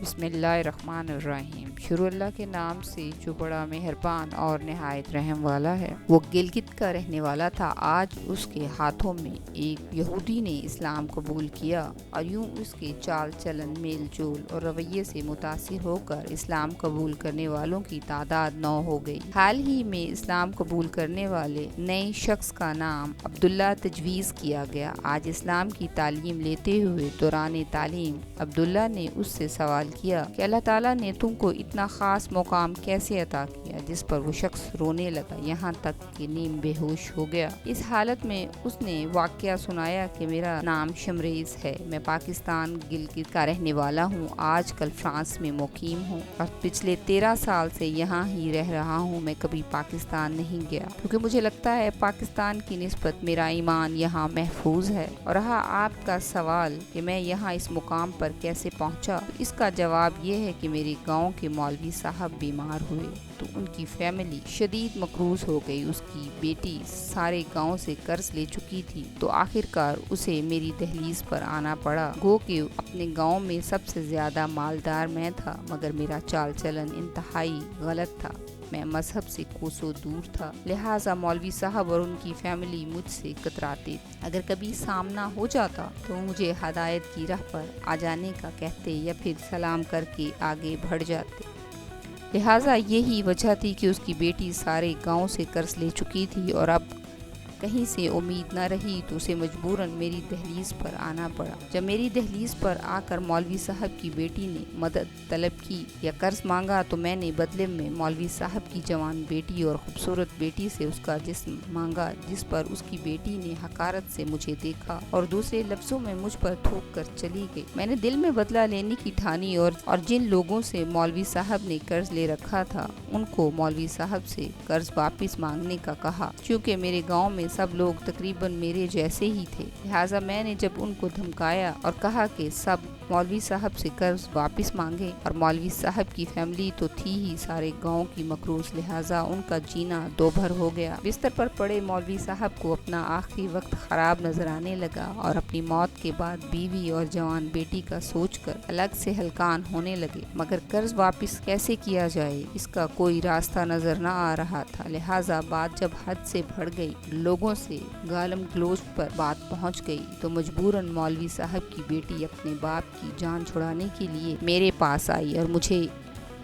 بسم اللہ الرحمن الرحیم۔ شروع اللہ کے نام سے جو بڑا مہربان اور نہایت رحم والا ہے۔ وہ گلگت کا رہنے والا تھا۔ آج اس کے ہاتھوں میں ایک یہودی نے اسلام قبول کیا اور یوں اس کے چال چلن، میل جول اور رویے سے متاثر ہو کر اسلام قبول کرنے والوں کی تعداد 9 ہو گئی۔ حال ہی میں اسلام قبول کرنے والے نئے شخص کا نام عبداللہ تجویز کیا گیا۔ آج اسلام کی تعلیم لیتے ہوئے دوران تعلیم عبداللہ نے اس سے سوال کیا کہ اللہ تعالیٰ نے تم کو اتنا خاص مقام کیسے عطا کیا، جس پر وہ شخص رونے لگا، یہاں تک کہ نیم بے ہوش ہو گیا۔ اس حالت میں اس نے واقعہ سنایا کہ میرا نام شمریز ہے، میں پاکستان گلگت کا رہنے والا ہوں، آج کل فرانس میں مقیم ہوں اور پچھلے 13 سال سے یہاں ہی رہ رہا ہوں۔ میں کبھی پاکستان نہیں گیا کیونکہ مجھے لگتا ہے پاکستان کی نسبت میرا ایمان یہاں محفوظ ہے۔ اور رہا آپ کا سوال کہ میں یہاں اس مقام پر کیسے پہنچا، اس کا جواب یہ ہے کہ میرے گاؤں کے مولوی صاحب بیمار ہوئے تو ان کی فیملی شدید مقروض ہو گئی۔ اس کی بیٹی سارے گاؤں سے قرض لے چکی تھی تو آخرکار اسے میری دہلیز پر آنا پڑا۔ گو کہ اپنے گاؤں میں سب سے زیادہ مالدار میں تھا، مگر میرا چال چلن انتہائی غلط تھا۔ میں مذہب سے کوسوں دور تھا، لہٰذا مولوی صاحب اور ان کی فیملی مجھ سے کتراتے تھے۔ اگر کبھی سامنا ہو جاتا تو مجھے ہدایت کی راہ پر آ جانے کا کہتے یا پھر سلام کر کے آگے بڑھ جاتے۔ لہٰذا یہی وجہ تھی کہ اس کی بیٹی سارے گاؤں سے قرض لے چکی تھی اور اب کہیں سے امید نہ رہی تو اسے مجبوراً میری دہلیز پر آنا پڑا۔ جب میری دہلیز پر آ کر مولوی صاحب کی بیٹی نے مدد طلب کی یا قرض مانگا تو میں نے بدلے میں مولوی صاحب کی جوان بیٹی اور خوبصورت بیٹی سے اس کا جسم مانگا، جس پر اس کی بیٹی نے حقارت سے مجھے دیکھا اور دوسرے لفظوں میں مجھ پر تھوک کر چلی گئی۔ میں نے دل میں بدلہ لینے کی ٹھانی اور جن لوگوں سے مولوی صاحب نے قرض لے رکھا تھا ان کو مولوی صاحب سے قرض واپس مانگنے کا کہا۔ چونکہ میرے گاؤں میں سب لوگ تقریباً میرے جیسے ہی تھے، لہٰذا میں نے جب ان کو دھمکایا اور کہا کہ سب مولوی صاحب سے قرض واپس مانگے، اور مولوی صاحب کی فیملی تو تھی ہی سارے گاؤں کی مقروض، لہٰذا ان کا جینا دوبھر ہو گیا۔ بستر پر پڑے مولوی صاحب کو اپنا آخری وقت خراب نظر آنے لگا اور اپنی موت کے بعد بیوی اور جوان بیٹی کا سوچ کر الگ سے ہلکان ہونے لگے، مگر قرض واپس کیسے کیا جائے اس کا کوئی راستہ نظر نہ آ رہا تھا۔ لہٰذا بات جب حد سے بڑھ گئی، لوگوں سے گالم گلوچ پر بات پہنچ گئی، تو مجبوراً مولوی صاحب کی بیٹی اپنے باپ کی جان چھڑانے کے لیے میرے پاس آئی، اور مجھے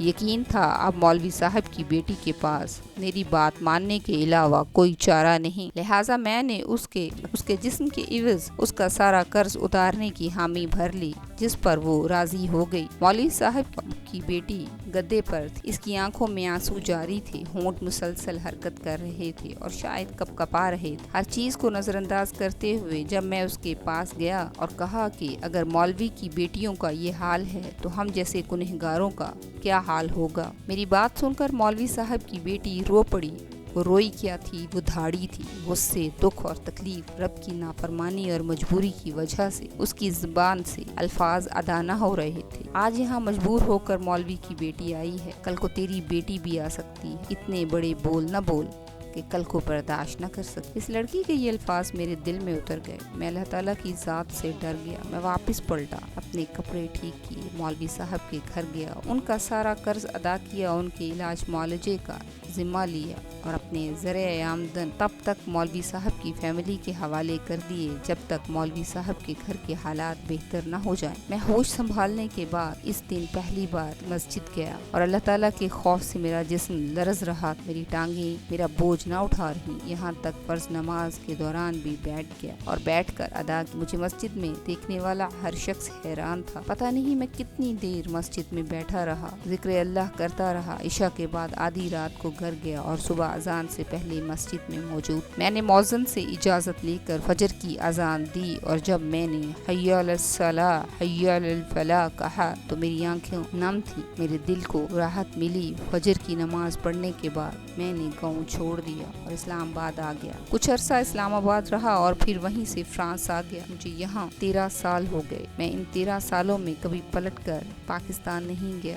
یقین تھا اب مولوی صاحب کی بیٹی کے پاس میری بات ماننے کے علاوہ کوئی چارہ نہیں۔ لہٰذا میں نے اس کے جسم کے عوض اس کا سارا قرض اتارنے کی حامی بھر لی، جس پر وہ راضی ہو گئی۔ مولوی صاحب کی بیٹی گدے پر تھی، اس کی آنکھوں میں آنسو جاری تھے، ہونٹ مسلسل حرکت کر رہے تھے اور شاید کپ کپا رہے تھے۔ ہر چیز کو نظر انداز کرتے ہوئے جب میں اس کے پاس گیا اور کہا کہ اگر مولوی کی بیٹیوں کا یہ حال ہے تو ہم جیسے گنہگاروں کا کیا حال ہوگا۔ میری بات سن کر مولوی صاحب کی بیٹی رو پڑی۔ وہ روئی کیا تھی، وہ دھاڑی تھی۔ غصے، دکھ اور تکلیف، رب کی نافرمانی اور مجبوری کی وجہ سے اس کی زبان سے الفاظ ادا نہ ہو رہے تھے۔ آج یہاں مجبور ہو کر مولوی کی بیٹی آئی ہے، کل کو تیری بیٹی بھی آ سکتی ہے، اتنے بڑے بول نہ بول کہ کل کو برداشت نہ کر سکتی۔ اس لڑکی کے یہ الفاظ میرے دل میں اتر گئے۔ میں اللہ تعالیٰ کی ذات سے ڈر گیا۔ میں واپس پلٹا، اپنے کپڑے ٹھیک کیے، مولوی صاحب کے گھر گیا، ان کا سارا قرض ادا کیا، ان کے علاج معالجے کا ذمہ لیا اور اپنے ذریعہ آمدن تب تک مولوی صاحب کی فیملی کے حوالے کر دیے جب تک مولوی صاحب کے گھر کے حالات بہتر نہ ہو جائیں۔ میں ہوش سنبھالنے کے بعد اس دن پہلی بار مسجد گیا اور اللہ تعالیٰ کے خوف سے میرا جسم لرز رہا، میری ٹانگیں میرا بوجھ نہ اٹھا رہی، یہاں تک فرض نماز کے دوران بھی بیٹھ گیا اور بیٹھ کر ادا کی۔ مجھے مسجد میں دیکھنے والا ہر شخص حیران تھا۔ پتہ نہیں میں کتنی دیر مسجد میں بیٹھا رہا، ذکر اللہ کرتا رہا۔ عشاء کے بعد آدھی رات کو گھر گیا اور صبح اذان سے پہلے مسجد میں موجود۔ میں نے مؤذن سے اجازت لے کر فجر کی اذان دی اور جب میں نے حی علی الصلاۃ حی علی الفلاح کہا تو میری آنکھیں نم تھی، میرے دل کو راحت ملی۔ فجر کی نماز پڑھنے کے بعد میں نے گاؤں چھوڑ دیا اور اسلام آباد آ گیا۔ کچھ عرصہ اسلام آباد رہا اور پھر وہیں سے فرانس آ گیا۔ مجھے یہاں 13 سال ہو گئے۔ میں ان 13 سالوں میں کبھی پلٹ کر پاکستان نہیں گیا